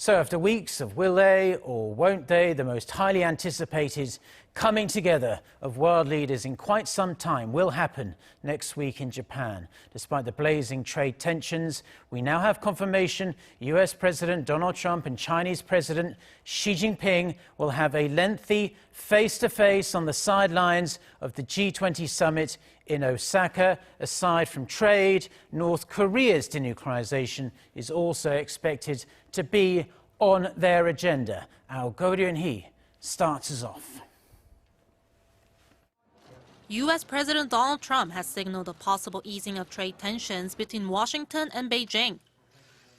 So after weeks of will they or won't they, the most highly anticipated coming together of world leaders in quite some time will happen next week in Japan. Despite the blazing trade tensions, we now have confirmation US President Donald Trump and Chinese President Xi Jinping will have a lengthy face-to-face on the sidelines of the G20 Summit in Osaka. Aside from trade, North Korea's denuclearization is also expected to be on their agenda. Our Roon-hee starts us off. U.S. President Donald Trump has signaled a possible easing of trade tensions between Washington and Beijing.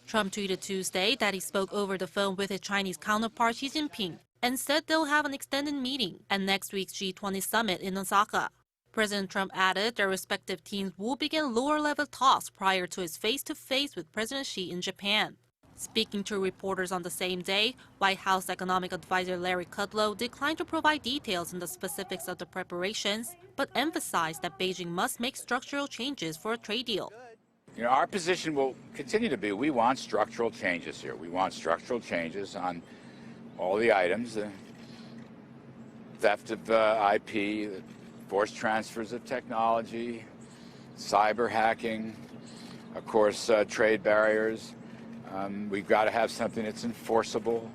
Trump tweeted Tuesday that he spoke over the phone with his Chinese counterpart Xi Jinping and said they'll have an extended meeting at next week's G20 Summit in Osaka. President Trump added their respective teams will begin lower-level talks prior to his face-to-face with President Xi in Japan. Speaking to reporters on the same day, White House economic advisor Larry Kudlow declined to provide details on the specifics of the preparations, but emphasized that Beijing must make structural changes for a trade deal. Our position will continue to be we want structural changes here. We want structural changes on all the items, the theft of IP, the forced transfers of technology, cyber hacking, of course, trade barriers. We've got to have something that's enforceable.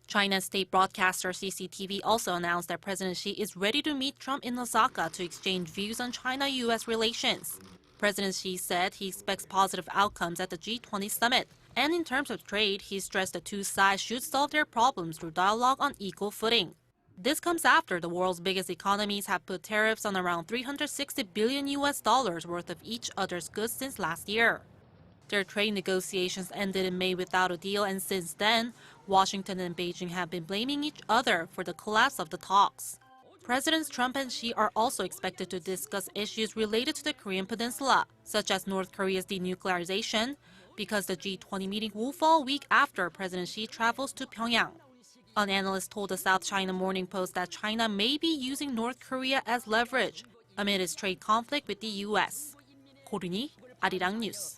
China's state broadcaster CCTV also announced that President Xi is ready to meet Trump in Osaka to exchange views on China-U.S. relations. President Xi said he expects positive outcomes at the G20 summit. And in terms of trade, he stressed the two sides should solve their problems through dialogue on equal footing. This comes after the world's biggest economies have put tariffs on around $360 billion worth of each other's goods since last year. Their trade negotiations ended in May without a deal, and since then, Washington and Beijing have been blaming each other for the collapse of the talks. Presidents Trump and Xi are also expected to discuss issues related to the Korean Peninsula, such as North Korea's denuclearization, because the G20 meeting will fall a week after President Xi travels to Pyongyang. An analyst told the South China Morning Post that China may be using North Korea as leverage amid its trade conflict with the U.S. Roon-hee, Arirang News.